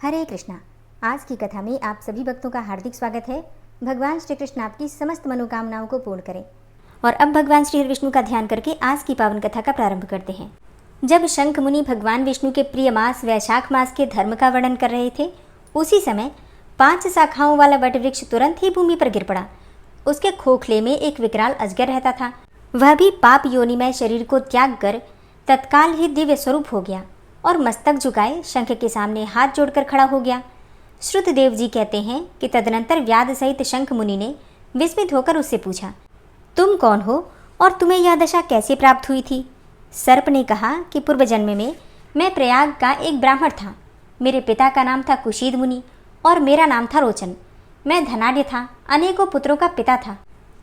हरे कृष्णा। आज की कथा में आप सभी भक्तों का हार्दिक स्वागत है। भगवान श्री कृष्ण आपकी समस्त मनोकामनाओं को पूर्ण करें। और अब भगवान श्री विष्णु का ध्यान करके आज की पावन कथा का प्रारंभ करते हैं। जब शंख मुनि भगवान विष्णु के प्रिय मास वैशाख मास के धर्म का वर्णन कर रहे थे, उसी समय 5 शाखाओं वाला वट वृक्ष तुरंत ही भूमि पर गिर पड़ा। उसके खोखले में एक विकराल अजगर रहता था। वह भी पाप योनिमय शरीर को त्याग कर तत्काल ही दिव्य स्वरूप हो गया और मस्तक झुकाए शंख के सामने हाथ जोड़कर खड़ा हो गया। श्रुतदेव जी कहते हैं कि तदनंतर व्याध सहित शंख मुनि ने विस्मित होकर उससे पूछा, तुम कौन हो और तुम्हें यह दशा कैसे प्राप्त हुई थी? सर्प ने कहा कि पूर्व जन्म में मैं प्रयाग का एक ब्राह्मण था। मेरे पिता का नाम था कुशीद मुनि और मेरा नाम था रोचन। मैं धनाढ्य था, अनेकों पुत्रों का पिता था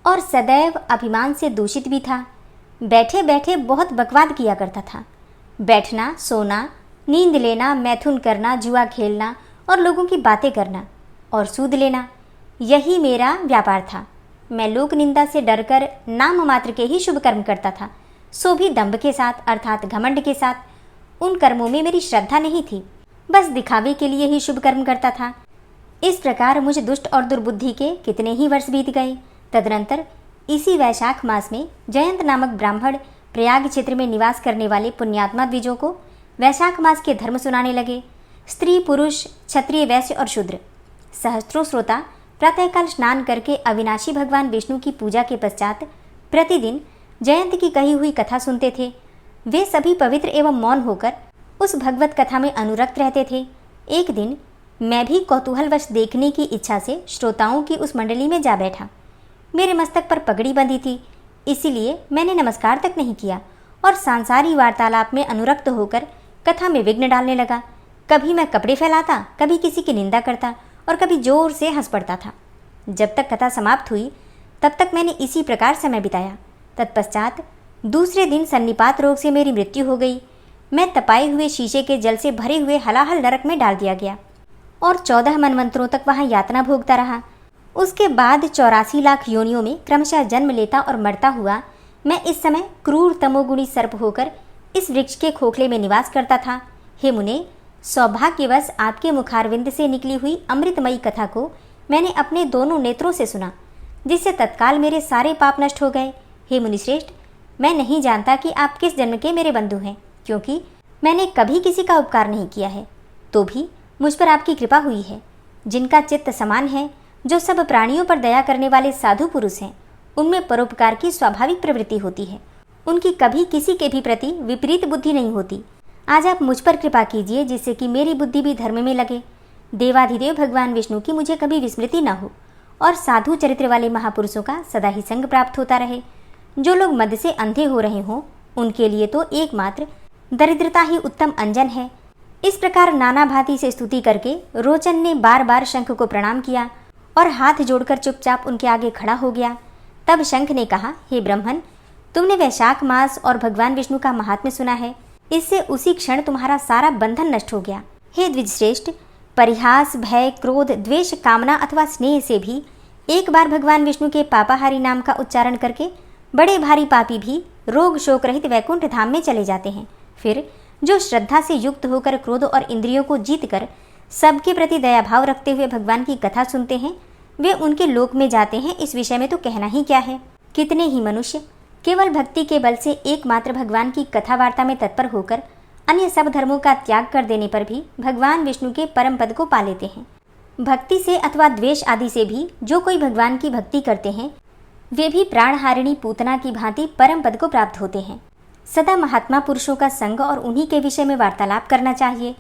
और सदैव अभिमान से दूषित भी था। बैठे बैठे बहुत बकवाद किया करता था। बैठना, सोना, नींद लेना, मैथुन करना, जुआ खेलना और लोगों की बातें करना और सूद लेना, यही मेरा व्यापार था। मैं लोक निंदा से डरकर नाम मात्र के ही शुभ कर्म करता था, सो भी दंभ के साथ अर्थात घमंड के साथ। उन कर्मों में मेरी श्रद्धा नहीं थी, बस दिखावे के लिए ही शुभ कर्म करता था। इस प्रकार मुझे दुष्ट और दुर्बुद्धि के कितने ही वर्ष बीत गए। तदनंतर इसी वैशाख मास में जयंत नामक ब्राह्मण प्रयाग क्षेत्र में निवास करने वाले पुण्यात्मा द्विजों को वैशाख मास के धर्म सुनाने लगे। स्त्री, पुरुष, क्षत्रिय, वैश्य और शूद्र सहस्त्रों श्रोता प्रातःकाल स्नान करके अविनाशी भगवान विष्णु की पूजा के पश्चात प्रतिदिन जयंत की कही हुई कथा सुनते थे। वे सभी पवित्र एवं मौन होकर उस भगवत कथा में अनुरक्त रहते थे। एक दिन मैं भी कौतूहलवश देखने की इच्छा से श्रोताओं की उस मंडली में जा बैठा। मेरे मस्तक पर पगड़ी बंधी थी, इसीलिए मैंने नमस्कार तक नहीं किया और सांसारी वार्तालाप में अनुरक्त होकर कथा में विघ्न डालने लगा। कभी मैं कपड़े फैलाता, कभी किसी की निंदा करता और कभी जोर से हंस पड़ता था। जब तक कथा समाप्त हुई तब तक मैंने इसी प्रकार समय बिताया। तत्पश्चात दूसरे दिन सन्निपात रोग से मेरी मृत्यु हो गई। मैं तपाए हुए शीशे के जल से भरे हुए हलाहल नरक में डाल दिया गया और 14 मनवंतरों तक वहाँ यातना भोगता रहा। उसके बाद 84 लाख योनियों में क्रमशः जन्म लेता और मरता हुआ मैं इस समय क्रूर तमोगुणी सर्प होकर इस वृक्ष के खोखले में निवास करता था। हे मुने, सौभाग्यवश आपके मुखारविंद से निकली हुई अमृतमयी कथा को मैंने अपने दोनों नेत्रों से सुना, जिससे तत्काल मेरे सारे पाप नष्ट हो गए। हे मुनिश्रेष्ठ, मैं नहीं जानता कि आप किस जन्म के मेरे बंधु हैं, क्योंकि मैंने कभी किसी का उपकार नहीं किया है, तो भी मुझ पर आपकी कृपा हुई है। जिनका चित्त समान है, जो सब प्राणियों पर दया करने वाले साधु पुरुष हैं, उनमें परोपकार की स्वाभाविक प्रवृत्ति होती है। उनकी कभी किसी के भी प्रति विपरीत बुद्धि नहीं होती। आज आप मुझ पर कृपा कीजिए, जिससे कि मेरी बुद्धि भी धर्म में लगे। देवाधिदेव भगवान विष्णु की मुझे कभी विस्मृति न हो और साधु चरित्र वाले महापुरुषों का सदा ही संग प्राप्त होता रहे। जो लोग मद से अंधे हो रहे हों, उनके लिए तो एकमात्र दरिद्रता ही उत्तम अंजन है। इस प्रकार नाना भांति से स्तुति करके रोचन ने बार बार शंख को प्रणाम किया और हाथ जोड़कर चुपचाप उनके आगे खड़ा हो गया। तब शंख ने कहा, हे ब्राह्मण, तुमने वैशाख मास और भगवान विष्णु का महात्म्य सुना है। इससे उसी क्षण तुम्हारा सारा बंधन नष्ट हो गया। हे द्विजश्रेष्ठ, परिहास, भय, क्रोध, द्वेष, कामना अथवा स्नेह से भी एक बार भगवान विष्णु के पापाहारी नाम का उच्चारण करके बड़े भारी पापी भी रोग शोक रहित वैकुंठ धाम में चले जाते हैं। फिर जो श्रद्धा से युक्त होकर क्रोध और इंद्रियों को जीत कर सबके प्रति दया भाव रखते हुए भगवान की कथा सुनते हैं, वे उनके लोक में जाते हैं। इस विषय में तो कहना ही क्या है। कितने ही मनुष्य केवल भक्ति के बल से एकमात्र भगवान की कथा वार्ता में तत्पर होकर अन्य सब धर्मों का त्याग कर देने पर भी भगवान विष्णु के परम पद को पा लेते हैं। भक्ति से अथवा द्वेष आदि से भी जो कोई भगवान की भक्ति करते हैं, वे भी प्राणहारिणी पूतना की भांति परम पद को प्राप्त होते हैं। सदा महात्मा पुरुषों का संग और उन्हीं के विषय में वार्तालाप करना चाहिए।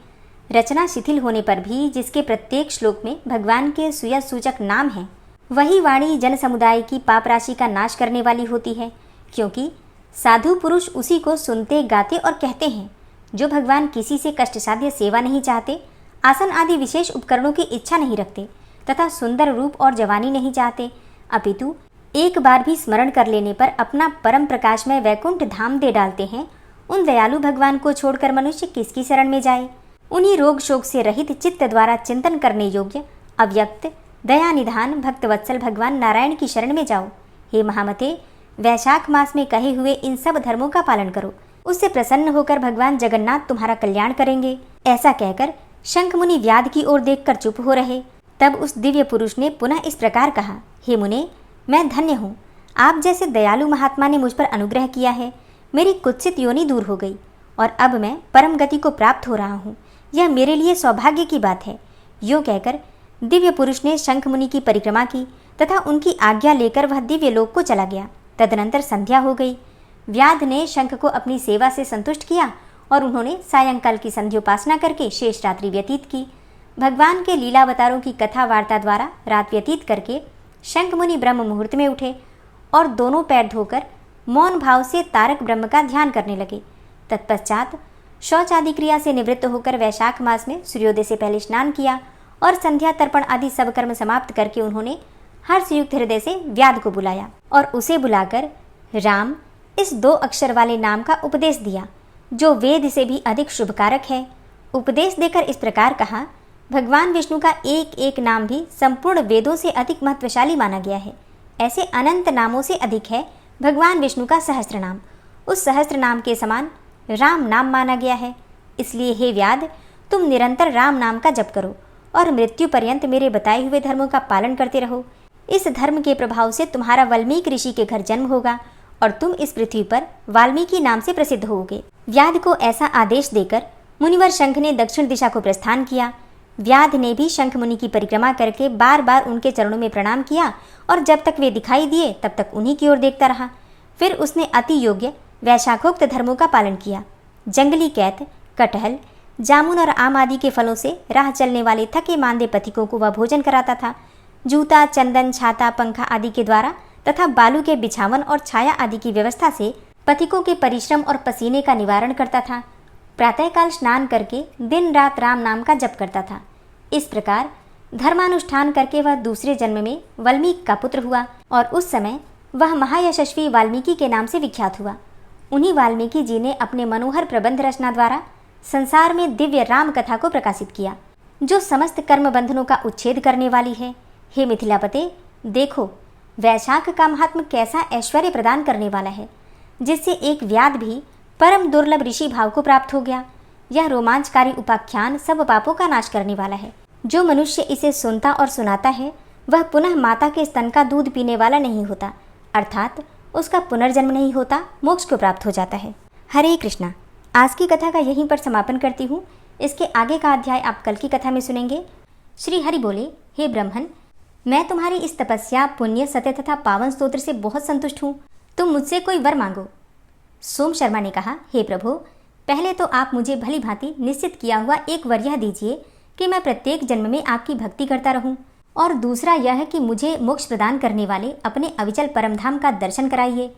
रचना शिथिल होने पर भी जिसके प्रत्येक श्लोक में भगवान के सुयश सूचक नाम है, वही वाणी जन समुदाय की पाप राशि का नाश करने वाली होती है, क्योंकि साधु पुरुष उसी को सुनते, गाते और कहते हैं जो भगवान किसी से कष्टसाध्य सेवा नहीं चाहते, आसन आदि विशेष उपकरणों की इच्छा नहीं रखते तथा सुंदर रूप और जवानी नहीं चाहते, अपितु एक बार भी स्मरण कर लेने पर अपना परम प्रकाश में वैकुंठ धाम दे डालते हैं। उन दयालु भगवान को छोड़कर मनुष्य किसकी शरण में जाए? उन्हीं रोग शोक से रहित चित्त द्वारा चिंतन करने योग्य अव्यक्त दया निधान भक्तवत्सल भगवान नारायण की शरण में जाओ। हे महामते, वैशाख मास में कहे हुए इन सब धर्मों का पालन करो, उससे प्रसन्न होकर भगवान जगन्नाथ तुम्हारा कल्याण करेंगे। ऐसा कहकर शंख मुनि व्याध की ओर देखकर चुप हो रहे। तब उस दिव्य पुरुष ने पुनः इस प्रकार कहा, हे मुने, मैं धन्य हूँ। आप जैसे दयालु महात्मा ने मुझ पर अनुग्रह किया है। मेरी कुत्सित योनि दूर हो गई और अब मैं परम गति को प्राप्त हो रहा हूँ। यह मेरे लिए सौभाग्य की बात है। यूँ कहकर दिव्य पुरुष ने शंख मुनि की परिक्रमा की तथा उनकी आज्ञा लेकर वह दिव्य लोक को चला गया। तदनंतर संध्या हो गई। व्याध ने शंख को अपनी सेवा से संतुष्ट किया और उन्होंने सायंकाल की संध्योपासना करके शेष रात्रि व्यतीत की। भगवान के लीलावतारों की कथा वार्ता द्वारा रात व्यतीत करके शंख मुनि ब्रह्म मुहूर्त में उठे और दोनों पैर धोकर मौन भाव से तारक ब्रह्म का ध्यान करने लगे। तत्पश्चात शौच आदि क्रिया से निवृत्त होकर वैशाख मास में सूर्योदय से पहले स्नान किया और संध्या तर्पण आदि सब कर्म समाप्त करके उन्होंने हर्षयुक्त हृदय से व्याध को बुलाया और उसे बुलाकर राम इस 2 अक्षर वाले नाम का उपदेश दिया, जो वेद से भी अधिक शुभकारक है। उपदेश देकर इस प्रकार कहा, भगवान विष्णु का एक एक नाम भी संपूर्ण वेदों से अधिक महत्वशाली माना गया है। ऐसे अनंत नामों से अधिक है भगवान विष्णु का सहस्त्र नाम। उस सहस्त्र नाम के समान राम नाम माना गया है। इसलिए हे व्याध, तुम निरंतर राम नाम का जप करो और मृत्यु पर्यंत मेरे बताए हुए धर्मों का पालन करते रहो। इस धर्म के प्रभाव से तुम्हारा वाल्मीकि ऋषि के घर जन्म होगा और तुम इस पृथ्वी पर वाल्मीकि नाम से प्रसिद्ध होगे। व्याध को ऐसा आदेश देकर मुनिवर शंख ने दक्षिण दिशा को प्रस्थान किया। व्याध ने भी शंख मुनि की परिक्रमा करके बार बार उनके चरणों में प्रणाम किया और जब तक वे दिखाई दिए तब तक उन्हीं की ओर देखता रहा। फिर उसने अति योग्य वैशाखोक्त धर्मों का पालन किया। जंगली कैत, कटहल, जामुन और आम आदि के फलों से राह चलने वाले थके मांदे पथिकों को वह भोजन कराता था। जूता, चंदन, छाता, पंखा आदि के द्वारा तथा बालू के बिछावन और छाया आदि की व्यवस्था से पथिकों के परिश्रम और पसीने का निवारण करता था। प्रातःकाल स्नान करके दिन रात राम नाम का जप करता था। इस प्रकार धर्मानुष्ठान करके वह दूसरे जन्म में वाल्मीकि का पुत्र हुआ और उस समय वह महायशस्वी वाल्मीकि के नाम से विख्यात हुआ। उन्हीं वाल्मीकि जी ने अपने मनोहर प्रबंध रचना द्वारा संसार में दिव्य राम कथा को प्रकाशित किया, जो समस्त कर्म बंधनों का उच्छेद करने वाली है। हे मिथिलापते, देखो वैशाख का महात्म कैसा ऐश्वर्य प्रदान करने वाला है, जिससे एक व्याध भी परम दुर्लभ ऋषि भाव को प्राप्त हो गया। यह रोमांचकारी उपाख्यान सब पापों का नाश करने वाला है। जो मनुष्य इसे सुनता और सुनाता है वह पुनः माता के स्तन का दूध पीने वाला नहीं होता, अर्थात उसका पुनर्जन्म नहीं होता, मोक्ष को प्राप्त हो जाता है। हरे कृष्णा। आज की कथा का यहीं पर समापन करती हूँ। इसके आगे का अध्याय आप कल की कथा में सुनेंगे। श्री हरि बोले, हे ब्रह्मन, मैं तुम्हारी इस तपस्या, पुण्य, सत्य तथा पावन स्तोत्र से बहुत संतुष्ट हूँ। तुम मुझसे कोई वर मांगो। सोम शर्मा ने कहा, हे प्रभु, पहले तो आप मुझे भली भांति निश्चित किया हुआ एक वर यह दीजिए कि मैं प्रत्येक जन्म में आपकी भक्ति करता रहूं, और दूसरा यह है कि मुझे मोक्ष प्रदान करने वाले अपने अविचल परमधाम का दर्शन कराइए।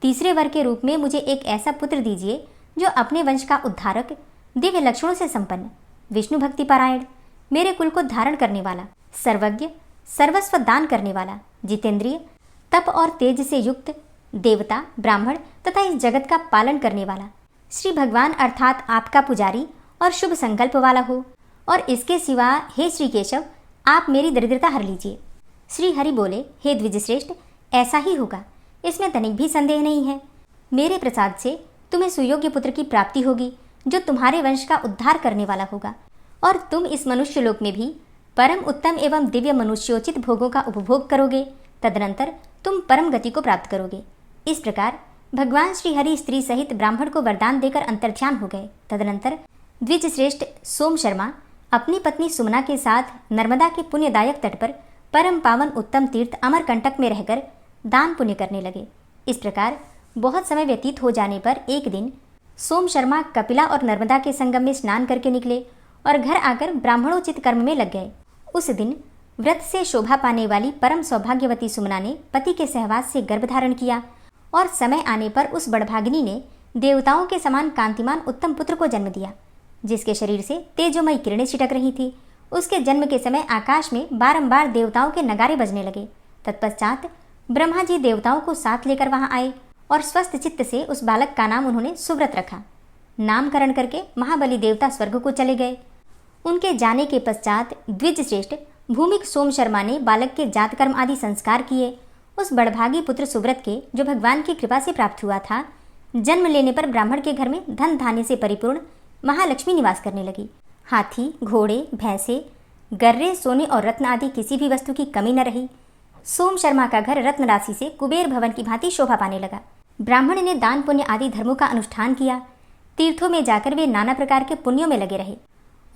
तीसरे वर के रूप में मुझे एक ऐसा पुत्र दीजिए जो अपने वंश का उद्धारक, दिव्य लक्षणों से संपन्न, विष्णु भक्ति पारायण, मेरे कुल को धारण करने वाला, सर्वज्ञ, सर्वस्व दान करने वाला, जितेंद्रिय, तप और तेज से युक्त, देवता, ब्राह्मण तथा इस जगत का पालन करने वाला, श्री भगवान अर्थात आपका पुजारी और शुभ संकल्प वाला हो। और इसके सिवा हे श्री केशव, आप मेरी दरिद्रता हर लीजिए। श्री हरि बोले, हे द्विजश्रेष्ठ, ऐसा ही होगा, इसमें तनिक भी संदेह नहीं है। मेरे प्रसाद से तुम्हें सुयोग्य पुत्र की प्राप्ति होगी, जो तुम्हारे वंश का उद्धार करने वाला होगा, और तुम इस मनुष्य लोक में भी परम उत्तम एवं दिव्य मनुष्योचित भोगों का उपभोग करोगे। तदनंतर तुम परम गति को प्राप्त करोगे। इस प्रकार भगवान श्री हरि स्त्री सहित ब्राह्मण को वरदान देकर अंतर्ध्यान हो गए। तदनंतर द्विज श्रेष्ठ सोम शर्मा अपनी पत्नी सुमना के साथ नर्मदा के पुण्यदायक तट पर परम पावन उत्तम तीर्थ अमरकंटक में रहकर दान पुण्य करने लगे। इस प्रकार बहुत समय व्यतीत हो जाने पर एक दिन सोम शर्मा कपिला और नर्मदा के संगम में स्नान करके निकले और घर आकर ब्राह्मणोचित कर्म में लग गए। उस दिन व्रत से शोभा पाने वाली परम सौभाग्यवती सुमना ने पति के सहवास से गर्भ धारण किया और समय आने पर उस बड़भागिनी ने देवताओं के समान कांतिमान उत्तम पुत्र को जन्म दिया, जिसके शरीर से तेजोमयी किरणें छिटक रही थी। उसके जन्म के समय आकाश में बारंबार देवताओं के नगारे बजने लगे। तत्पश्चात ब्रह्मा जी देवताओं को साथ लेकर वहां आए और स्वस्थ चित्त से उस बालक का नाम उन्होंने सुव्रत रखा। नामकरण करके महाबली देवता स्वर्ग को चले गए। उनके जाने के पश्चात द्विज श्रेष्ठ भूमिक सोम शर्मा ने बालक के जात कर्म आदि संस्कार किए। उस बड़भागी पुत्र सुव्रत के, जो भगवान की कृपा से प्राप्त हुआ था, जन्म लेने पर ब्राह्मण के घर में धन धान्य से परिपूर्ण महालक्ष्मी निवास करने लगी। हाथी, घोड़े, भैंसे, गर्रे, सोने और रत्न आदि किसी भी वस्तु की कमी न रही। सोम शर्मा का घर रत्न राशि से कुबेर भवन की भांति शोभा पाने लगा। ब्राह्मण ने दान पुण्य आदि धर्मों का अनुष्ठान किया। तीर्थों में जाकर वे नाना प्रकार के पुण्यों में लगे रहे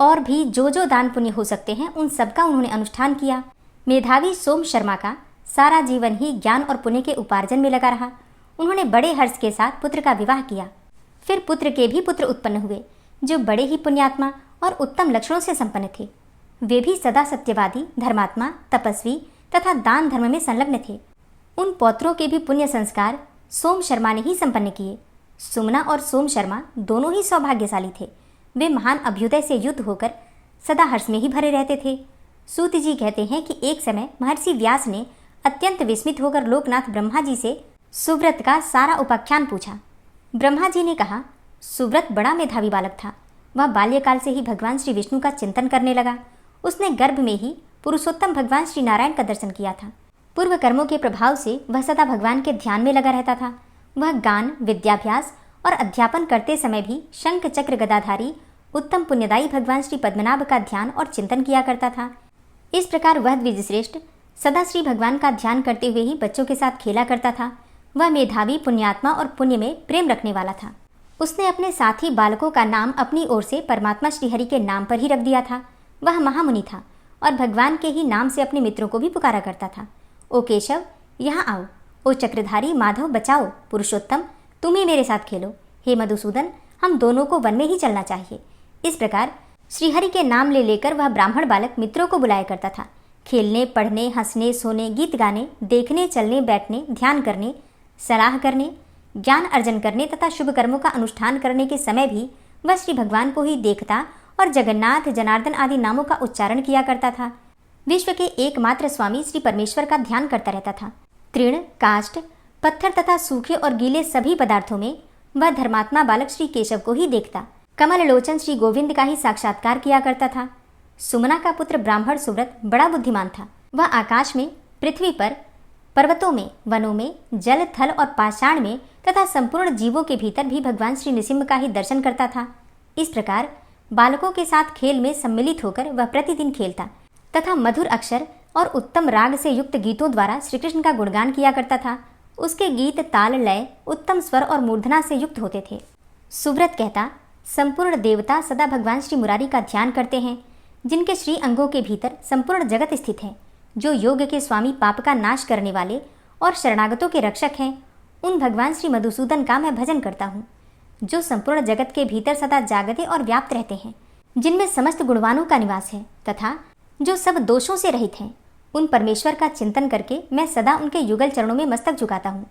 और भी जो जो दान पुण्य हो सकते हैं उन सबका उन्होंने अनुष्ठान किया। मेधावी सोम शर्मा का सारा जीवन ही ज्ञान और पुण्य के उपार्जन में लगा रहा। उन्होंने बड़े हर्ष के साथ पुत्र का विवाह किया। फिर पुत्र के भी पुत्र उत्पन्न हुए जो बड़े ही पुण्यात्मा और उत्तम लक्षणों से संपन्न थे। वे भी सदा सत्यवादी, धर्मात्मा, तपस्वी तथा दान धर्म में संलग्न थे। उन पौत्रों के भी पुण्य संस्कार सोम शर्मा ने ही संपन्न किए। सुमना और सोम शर्मा दोनों ही सौभाग्यशाली थे। वे महान अभ्युदय से युद्ध होकर सदा हर्ष में ही भरे रहते थे। सूत जी कहते हैं कि एक समय महर्षि व्यास ने अत्यंत विस्मित होकर लोकनाथ ब्रह्मा जी से सुव्रत का सारा उपाख्यान पूछा। ब्रह्मा जी ने कहा, सुव्रत बड़ा मेधावी बालक था। वह बाल्यकाल से ही भगवान श्री विष्णु का चिंतन करने लगा। उसने गर्भ में ही पुरुषोत्तम भगवान श्री नारायण का दर्शन किया था। पूर्व कर्मों के प्रभाव से वह सदा भगवान के ध्यान में लगा रहता था। वह गान, विद्याभ्यास और अध्यापन करते समय भी शंख चक्र गदाधारी उत्तम पुण्यदायी भगवान श्री पद्मनाभ का ध्यान और चिंतन किया करता था। इस प्रकार वह द्विजश्रेष्ठ सदा श्री भगवान का ध्यान करते हुए ही बच्चों के साथ खेला करता था। वह मेधावी, पुण्यात्मा और पुण्य में प्रेम रखने वाला था। उसने अपने साथी बालकों का नाम अपनी ओर से परमात्मा श्रीहरि के नाम पर ही रख दिया था। वह महामुनि था और भगवान के ही नाम से अपने मित्रों को भी पुकारा करता था। ओ केशव, यहाँ आओ। ओ चक्रधारी, माधव बचाओ। पुरुषोत्तम, तुम ही मेरे साथ खेलो। हे मधुसूदन, हम दोनों को वन में ही चलना चाहिए। इस प्रकार श्रीहरि के नाम ले लेकर वह ब्राह्मण बालक मित्रों को बुलाया करता था। खेलने, पढ़ने, हंसने, सोने, गीत गाने, देखने, चलने, बैठने, ध्यान करने, सलाह करने, ज्ञान अर्जन करने तथा शुभ कर्मों का अनुष्ठान करने के समय भी वह श्री भगवान को ही देखता और जगन्नाथ, जनार्दन आदि नामों का उच्चारण किया करता था। विश्व के एकमात्र स्वामी श्री परमेश्वर का ध्यान करता रहता था। तृण, काष्ठ, पत्थर तथा सूखे और गीले सभी पदार्थों में वह धर्मात्मा बालक श्री केशव को ही देखता। कमल लोचन श्री गोविंद का ही साक्षात्कार किया करता था। सुमना का पुत्र ब्राह्मण सुव्रत बड़ा बुद्धिमान था। वह आकाश में, पृथ्वी पर, पर्वतों में, वनों में, जल, थल और पाषाण में तथा संपूर्ण जीवों के भीतर भी भगवान श्री नृसिंह का ही दर्शन करता था। इस प्रकार बालकों के साथ खेल में सम्मिलित होकर वह प्रतिदिन खेलता तथा मधुर अक्षर और उत्तम राग से युक्त गीतों द्वारा श्री कृष्ण का गुणगान किया करता था। उसके गीत ताल, लय, उत्तम स्वर और मूर्धना से युक्त होते थे। सुव्रत कहता, संपूर्ण देवता सदा भगवान श्री मुरारी का ध्यान करते हैं, जिनके श्री अंगों के भीतर संपूर्ण जगत स्थित है। जो योग के स्वामी, पाप का नाश करने वाले और शरणागतों के रक्षक हैं, उन भगवान श्री मधुसूदन का मैं भजन करता हूँ। जो संपूर्ण जगत के भीतर सदा जागते और व्याप्त रहते हैं, जिनमें समस्त गुणवानों का निवास है तथा जो सब दोषों से रहित हैं, उन परमेश्वर का चिंतन करके मैं सदा उनके युगल चरणों में मस्तक झुकाता हूँ।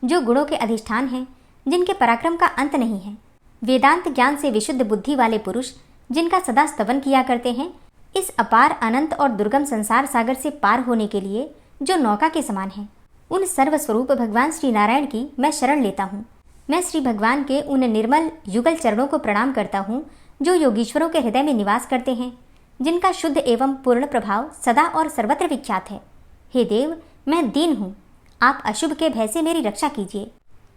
जो गुणों के अधिष्ठान हैं, जिनके पराक्रम का अंत नहीं है, वेदांत ज्ञान से विशुद्ध बुद्धि वाले पुरुष, जिनका सदा स्तवन किया करते हैं, इस अपार, अनंत और दुर्गम संसार सागर से पार होने के लिए जो नौका के समान है, उन सर्वस्वरूप भगवान श्री नारायण की मैं शरण लेता हूँ। मैं श्री भगवान के उन निर्मल युगल चरणों को प्रणाम करता हूँ जो योगीश्वरों के हृदय में निवास करते हैं, जिनका शुद्ध एवं पूर्ण प्रभाव सदा और सर्वत्र विख्यात है। हे देव, मैं दीन हूँ, आप अशुभ के भय से मेरी रक्षा कीजिए।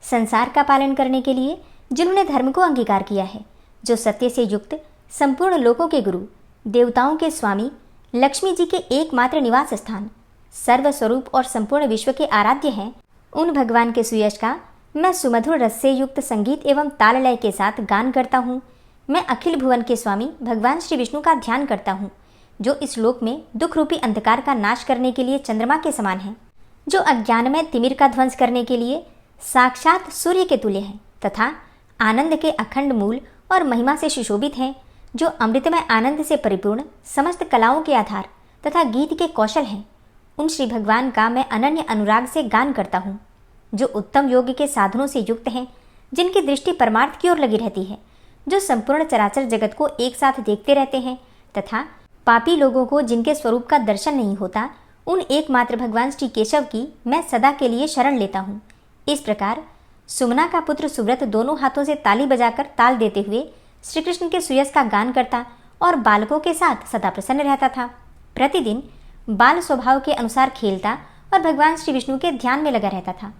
संसार का पालन करने के लिए जिन्होंने धर्म को अंगीकार किया है, जो सत्य से युक्त संपूर्ण लोकों के गुरु, देवताओं के स्वामी, लक्ष्मी जी के एकमात्र निवास स्थान, सर्वस्वरूप और संपूर्ण विश्व के आराध्य हैं, उन भगवान के सुयश का मैं सुमधुर रस से युक्त संगीत एवं ताल लय के साथ गान करता हूँ। मैं अखिल भुवन के स्वामी भगवान श्री विष्णु का ध्यान करता हूँ, जो इस लोक में दुख रूपी अंधकार का नाश करने के लिए चंद्रमा के समान है, जो अज्ञान में तिमिर का ध्वंस करने के लिए साक्षात सूर्य के तुल्य है तथा आनंद के अखंड मूल और महिमा से सुशोभित है, जो अमृतमय आनंद से परिपूर्ण समस्त कलाओं के आधार तथा गीत के कौशल हैं। उन श्री भगवान का मैं अनन्य अनुराग से गान करता हूँ, जो उत्तम योग के साधनों से युक्त हैं, जिनकी दृष्टि परमार्थ की ओर लगी रहती है, जो संपूर्ण चराचर जगत को एक साथ देखते रहते हैं तथा पापी लोगों को जिनके स्वरूप का दर्शन नहीं होता, उन एकमात्र भगवान श्री केशव की मैं सदा के लिए शरण लेता हूँ। इस प्रकार सुमना का पुत्र सुव्रत दोनों हाथों से ताली बजाकर ताल देते हुए श्री कृष्ण के सुयस का गान करता और बालकों के साथ सदा प्रसन्न रहता था। प्रतिदिन बाल स्वभाव के अनुसार खेलता और भगवान श्री विष्णु के ध्यान में लगा रहता था।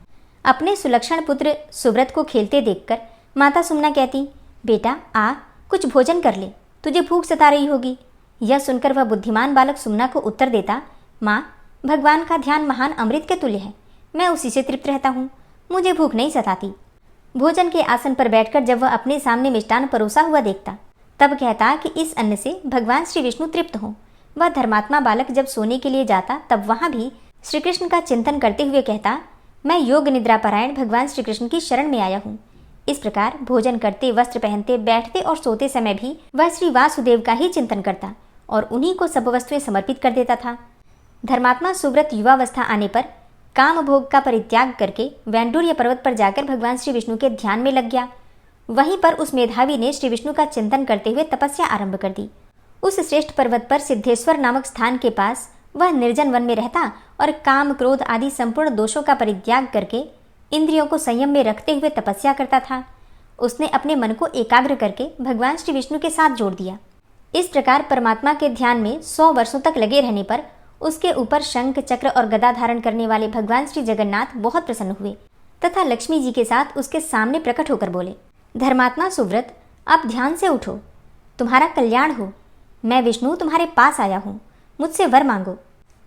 अपने सुलक्षण पुत्र सुव्रत को खेलते देखकर माता सुमना कहती, बेटा आ, कुछ भोजन कर ले। तुझे भूख सता रही होगी। यह सुनकर वह बुद्धिमान बालक सुमना को उत्तर देता, माँ, भगवान का ध्यान महान अमृत के तुल्य है, मैं उसी से तृप्त रहता हूँ, मुझे भूख नहीं सताती। भोजन के आसन पर बैठकर जब वह अपने सामने मिष्टान परोसा हुआ देखता, तब कहता कि इस अन्न से भगवान श्री विष्णु तृप्त हों। वह धर्मात्मा बालक जब सोने के लिए जाता, तब वहाँ भी श्री कृष्ण का चिंतन करते हुए कहता, मैं योग निद्रा परायण भगवान श्री कृष्ण की शरण में आया हूँ। इस प्रकार भोजन करते, वस्त्र पहनते, बैठते और सोते समय भी वह श्री वासुदेव का ही चिंतन करता और उन्हीं को सब वस्तुएं समर्पित कर देता था। धर्मात्मा सुव्रत युवावस्था आने पर काम भोग का परित्याग करके वैंडूर्य पर्वत पर जाकर भगवान श्री विष्णु के ध्यान में लग गया। वहीं पर उस मेधावी ने श्री विष्णु का चिंतन करते हुए तपस्या आरंभ कर दी। उस श्रेष्ठ पर्वत पर सिद्धेश्वर नामक स्थान के पास वह निर्जन वन में रहता और काम, क्रोध आदि संपूर्ण दोषों का परित्याग करके इंद्रियों को संयम में रखते हुए तपस्या करता था। उसने अपने मन को एकाग्र करके भगवान श्री विष्णु के साथ जोड़ दिया। इस प्रकार परमात्मा के ध्यान में 100 वर्षों तक लगे रहने पर उसके ऊपर शंख, चक्र और गदा धारण करने वाले भगवान श्री जगन्नाथ बहुत प्रसन्न हुए तथा लक्ष्मी जी के साथ उसके सामने प्रकट होकर बोले, धर्मात्मा सुव्रत, आप ध्यान से उठो, तुम्हारा कल्याण हो। मैं विष्णु तुम्हारे पास आया हूँ, मुझसे वर मांगो।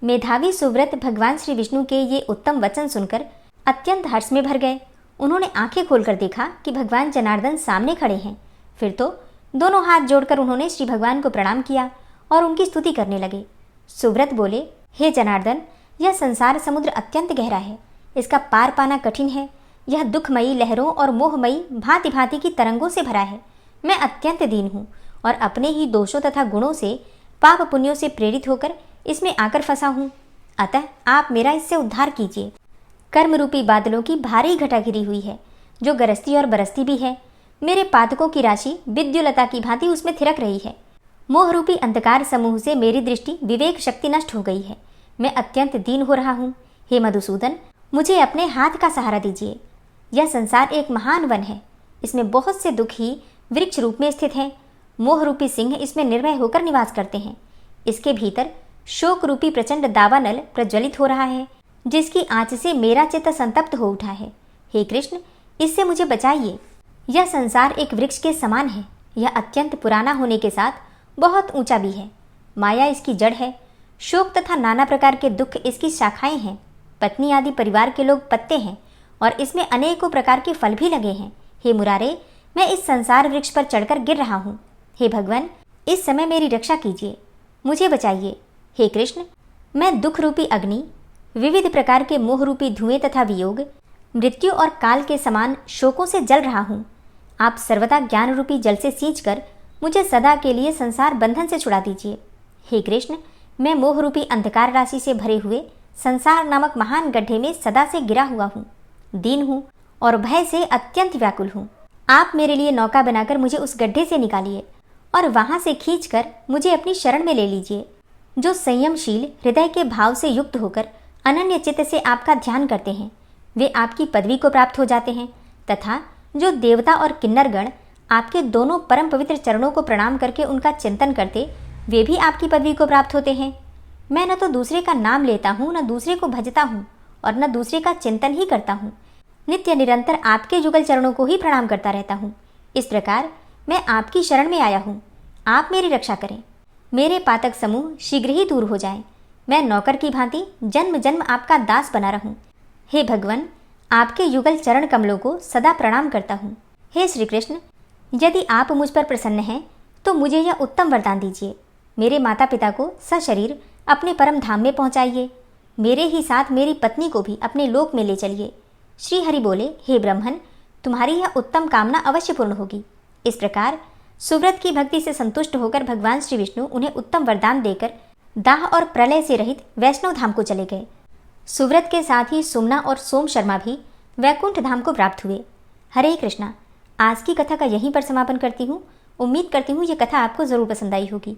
मेधावी सुव्रत भगवान श्री विष्णु के ये उत्तम वचन सुनकर अत्यंत हर्ष में भर गए। उन्होंने आंखें खोलकर देखा कि भगवान जनार्दन सामने खड़े हैं। फिर तो दोनों हाथ जोड़कर उन्होंने श्री भगवान को प्रणाम किया और उनकी स्तुति करने लगे। सुव्रत बोले, हे जनार्दन, यह संसार समुद्र अत्यंत गहरा है, इसका पार पाना कठिन है। यह दुखमयी लहरों और मोहमयी भांति भांति की तरंगों से भरा है। मैं अत्यंत दीन हूँ और अपने ही दोषों तथा गुणों से, पाप पुण्यों से प्रेरित होकर इसमें आकर फंसा हूँ। अतः आप मेरा इससे उद्धार कीजिए। कर्म रूपी बादलों की भारी घटा घिरी हुई है, जो गरजती और बरसती भी है। मेरे पातकों की राशि विद्युलता की भांति उसमें थिरक रही है। मोह रूपी अंधकार समूह से मेरी दृष्टि, विवेक शक्ति नष्ट हो गई है। मैं अत्यंत दीन हो रहा हूँ। हे मधुसूदन, मुझे अपने हाथ का सहारा दीजिए। यह संसार एक महान वन है, इसमें बहुत से दुख ही वृक्ष रूप में स्थित हैं। मोह रूपी सिंह इसमें निर्भय होकर निवास करते हैं। इसके भीतर शोक रूपी प्रचंड दावानल प्रज्वलित हो रहा है, जिसकी आंच से मेरा चित्त संतप्त हो उठा है। हे कृष्ण, इससे मुझे बचाइए। यह संसार एक वृक्ष के समान है। यह अत्यंत पुराना होने के साथ बहुत ऊंचा भी है। माया इसकी जड़ है। शोक तथा नाना प्रकार के दुख इसकी शाखाएं हैं। पत्नी आदि परिवार के लोग पत्ते हैं और इसमें अनेकों प्रकार के फल भी लगे हैं। हे मुरारे, मैं इस संसार वृक्ष पर चढ़कर गिर रहा हूँ। हे भगवान, इस समय मेरी रक्षा कीजिए, मुझे बचाइए। हे कृष्ण, मैं दुख रूपी अग्नि, विविध प्रकार के मोह रूपी धुएं तथा वियोग, मृत्यु और काल के समान शोकों से जल रहा हूँ। आप सर्वदा ज्ञान रूपी जल से सींचकर मुझे सदा के लिए संसार बंधन से छुड़ा दीजिए। हे कृष्ण, मैं मोह रूपी अंधकार राशि से भरे हुए संसार नामक महान गड्ढे में सदा से गिरा हुआ हूँ, दीन हूँ और भय से अत्यंत व्याकुल हूँ। आप मेरे लिए नौका बनाकर मुझे उस गड्ढे से निकालिए और वहां से खींचकर मुझे अपनी शरण में ले लीजिए। जो संयमशील हृदय के भाव से युक्त होकर अनन्य चित्त से आपका ध्यान करते हैं, वे आपकी पदवी को प्राप्त हो जाते हैं तथा जो देवता और किन्नरगण आपके दोनों परम पवित्र चरणों को प्रणाम करके उनका चिंतन करते, वे भी आपकी पदवी को प्राप्त होते हैं। मैं न तो दूसरे का नाम लेता हूँ, न दूसरे को भजता हूँ और न दूसरे का चिंतन ही करता हूँ। नित्य निरंतर आपके जुगल चरणों को ही प्रणाम करता रहता हूँ। इस प्रकार मैं आपकी शरण में आया हूँ, आप मेरी रक्षा करें। मेरे पातक समूह शीघ्र ही दूर हो जाएं। मैं नौकर की भांति जन्म जन्म आपका दास बना रहूं। हे भगवान, आपके युगल चरण कमलों को सदा प्रणाम करता हूँ। हे श्री कृष्ण, यदि आप मुझ पर प्रसन्न हैं तो मुझे यह उत्तम वरदान दीजिए। मेरे माता पिता को सशरीर अपने परम धाम में पहुँचाइए। मेरे ही साथ मेरी पत्नी को भी अपने लोक में ले चलिए। श्री हरि बोले, हे ब्रह्मन, तुम्हारी यह उत्तम कामना अवश्य पूर्ण होगी। इस प्रकार सुव्रत की भक्ति से संतुष्ट होकर भगवान श्री विष्णु उन्हें उत्तम वरदान देकर दाह और प्रलय से रहित वैष्णव धाम को चले गए। सुव्रत के साथ ही सुमना और सोम शर्मा भी वैकुंठ धाम को प्राप्त हुए। हरे कृष्णा। आज की कथा का यहीं पर समापन करती हूँ। उम्मीद करती हूँ ये कथा आपको जरूर पसंद आई होगी।